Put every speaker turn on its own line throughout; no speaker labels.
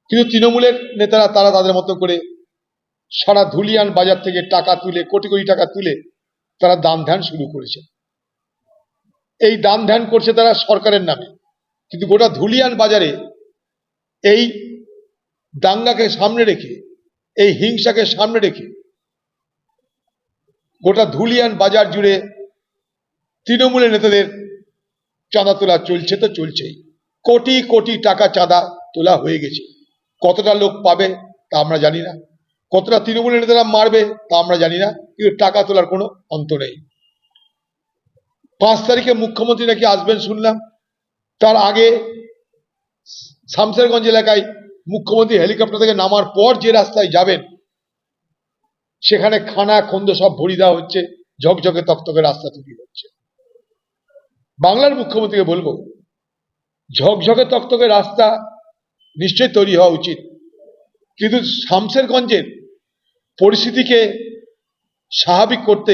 কিন্তু তৃণমূলের নেতারা তারা তাদের মতো করে সারা ধুলিয়ান বাজার থেকে টাকা তুলে কোটি কোটি টাকা তুলে তারা দান ধ্যান শুরু করেছে। এই দান ধ্যান করছে তারা সরকারের নামে, কিন্তু গোটা ধুলিয়ান বাজারে এই দাঙ্গাকে সামনে রেখে, এই হিংসাকে সামনে রেখে গোটা ধুলিয়ান বাজার জুড়ে তৃণমূলের নেতাদের চাঁদা তোলা চলছে, তো চলছেই। কোটি কোটি টাকা চাঁদা তোলা হয়ে গেছে। কতটা লোক পাবে তা আমরা জানি না, কতটা তৃণমূলের নেতারা মারবে তা আমরা জানি না, কিন্তু টাকা তোলার কোনো অন্ত নেই। 5 তারিখে মুখ্যমন্ত্রী নাকি আসবেন শুনলাম। তার আগে শামসেরগঞ্জ এলাকায় মুখ্যমন্ত্রী হেলিকপ্টার থেকে নামার পর যে রাস্তায় যাবেন সেখানে খানা খন্দ সব ভরিয়ে দেওয়া হচ্ছে, ঝকঝকে তকতকে রাস্তা তৈরি হচ্ছে। বাংলার মুখ্যমন্ত্রীকে বলবো, ঝকঝকে তকতকে রাস্তা নিশ্চয়ই তৈরি হওয়া উচিত, কিন্তু শামসেরগঞ্জের পরিস্থিতিকে স্বাভাবিক করতে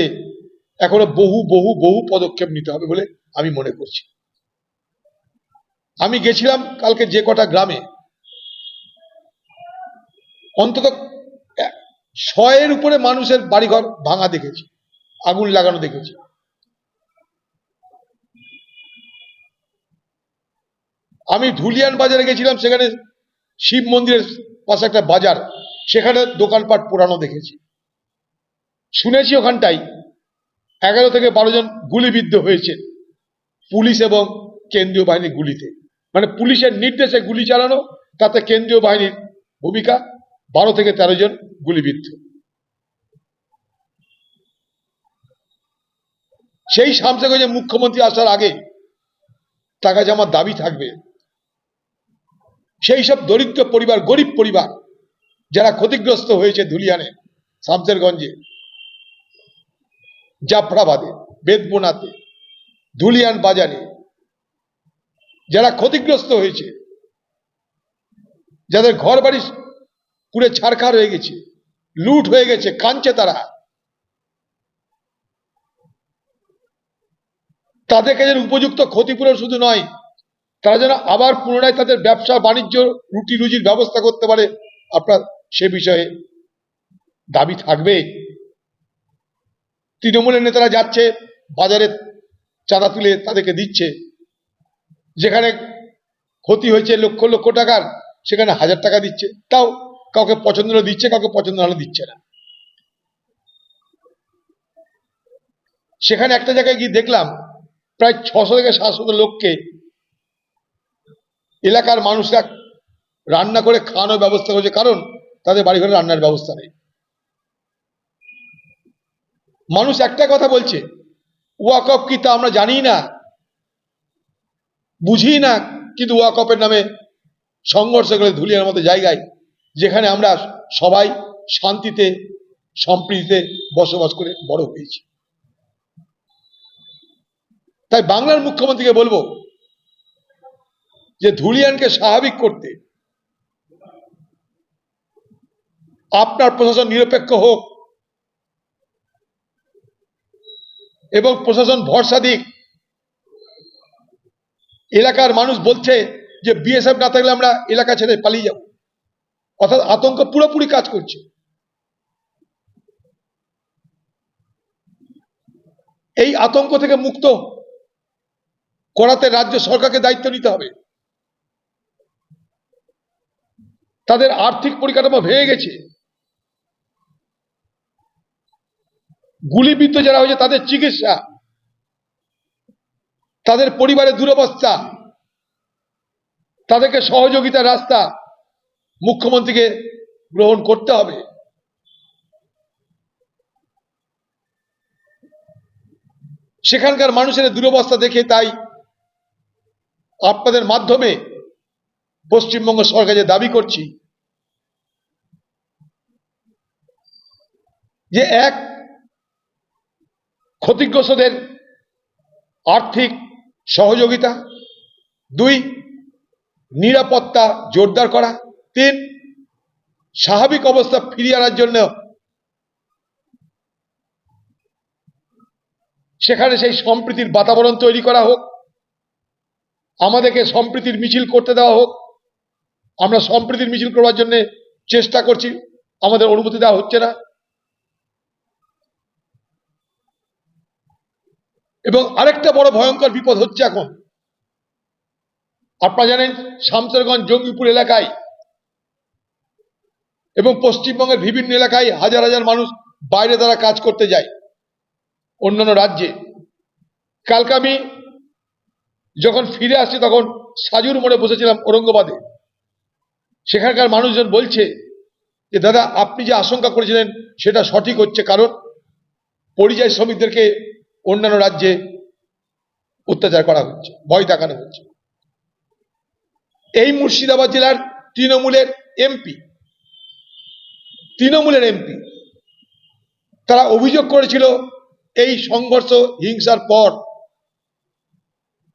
এখনো বহু বহু বহু পদক্ষেপ নিতে হবে বলে আমি মনে করছি। আমি গেছিলাম কালকে যে কটা গ্রামে, অন্তত 100-এর উপরে মানুষের বাড়িঘর ভাঙা দেখেছি, আগুন লাগানো দেখেছি। আমি ধুলিয়ান বাজারে গেছিলাম, সেখানে শিব মন্দিরের পাশে একটা বাজার, সেখানে দোকানপাট পোড়ানো দেখেছি। শুনেছি ওখানটাই 11 থেকে 12 জন গুলিবিদ্ধ হয়েছে পুলিশ এবং কেন্দ্রীয় বাহিনীর গুলিতে। মানে পুলিশের নির্দেশে গুলি চালানো, তাতে কেন্দ্রীয় বাহিনীর ভূমিকা, 12 থেকে 13 জন গুলিবিদ্ধ। সেই শামসেরগঞ্জে মুখ্যমন্ত্রী আসার আগে তার কাছে আমার দাবি থাকবে, সেই সব দরিদ্র পরিবার, গরিব পরিবার যারা ক্ষতিগ্রস্ত হয়েছে ধুলিয়ানে, শামসেরগঞ্জে, জাফরাবাদে, বেদবোনাতে, ধুলিয়ান বাজারে যারা ক্ষতিগ্রস্ত হয়েছে, যাদের ঘর বাড়ি পুড়ে ছারখার হয়ে গেছে, লুট হয়ে গেছে, কাঁদছে তারা, তাদেরকে যেন উপযুক্ত ক্ষতিপূরণ শুধু নয়, তারা যেন আবার পুনরায় তাদের ব্যবসা বাণিজ্য রুটি রুজির ব্যবস্থা করতে পারে, আপনার সে বিষয়ে দাবি থাকবে। তৃণমূলের নেতারা যাচ্ছে বাজারে চাঁদা তুলে তাদেরকে দিচ্ছে, যেখানে ক্ষতি হয়েছে লক্ষ লক্ষ টাকার সেখানে 1000 টাকা দিচ্ছে, তাও কাউকে পছন্দ হলে দিচ্ছে, কাউকে পছন্দ হলে দিচ্ছে না। সেখানে একটা জায়গায় গিয়ে দেখলাম প্রায় 600 থেকে 700 লোককে এলাকার মানুষরা রান্না করে খাওয়ানোর ব্যবস্থা করেছে, কারণ তাদের বাড়ি ঘরে রান্নার ব্যবস্থা নেই। মানুষ একটা কথা বলছে, ওয়াকফ কি তা আমরা জানি না, বুঝি না, কিন্তু ওয়াকফের নামে সংঘর্ষ করে ধুলিয়ার মতো জায়গায়, যেখানে আমরা সবাই শান্তিতে সম্প্রীতিতে বসবাস করে বড় হয়েছি। তাই বাংলার মুখ্যমন্ত্রীকে বলবো যে ধুলিয়ানকে স্বাভাবিক করতে আপনার প্রশাসন নিরপেক্ষ হোক এবং প্রশাসন ভরসা দিক। এলাকার মানুষ বলছে যে বিএসএফ না থাকলে আমরা এলাকা ছেড়ে পালিয়ে যাব, অর্থাৎ আতঙ্ক পুরোপুরি কাজ করছে। এই আতঙ্ক থেকে মুক্ত করাতে রাজ্য সরকারকে দায়িত্ব নিতে হবে। তাদের আর্থিক পরিকাঠামো ভেঙে গেছে, গুলিবিদ্ধ যারা হয়েছে তাদের চিকিৎসা, তাদের পরিবারের দুরবস্থা, তাদেরকে সহযোগিতার রাস্তা মুখ্যমন্ত্রীকে গ্রহণ করতে হবে। সেখানকার মানুষের দুরবস্থা দেখে তাই আপনাদের মাধ্যমে পশ্চিমবঙ্গ সরকারের দাবি করছি যে 1, ক্ষতিগ্রস্তদের আর্থিক সহযোগিতা, 2, নিরাপত্তা জোরদার করা, 3, স্বাভাবিক অবস্থা ফিরিয়ে আনার জন্য সেখানে সেই সম্প্রীতির বাতাবরণ তৈরি করা হোক, আমাদেরকে সম্প্রীতির মিছিল করতে দেওয়া হোক, আমরা সম্প্রীতির মিছিল করবার জন্য চেষ্টা করছি, আমাদের অনুমতি দেওয়া হচ্ছে না। এবং আরেকটা বড় ভয়ঙ্কর বিপদ হচ্ছে এখন, আপনারা জানেন শামসেরগঞ্জ জঙ্গিপুর এলাকায় এবং পশ্চিমবঙ্গের বিভিন্ন এলাকায় হাজার হাজার মানুষ বাইরে তারা কাজ করতে যায় অন্যান্য রাজ্যে। কালকে আমি যখন ফিরে আসছি তখন সাজুর মোড়ে বসেছিলাম ঔরঙ্গাবাদে। সেখানকার মানুষজন বলছে যে দাদা, আপনি যে আশঙ্কা করেছিলেন সেটা সঠিক হচ্ছে, কারণ পরিযায়ী শ্রমিকদেরকে অন্যান্য রাজ্যে অত্যাচার করা হচ্ছে, ভয় দেখানো হচ্ছে। এই মুর্শিদাবাদ জেলার তৃণমূলের এমপি তারা অভিযোগ করেছিল এই সংঘর্ষ হিংসার পর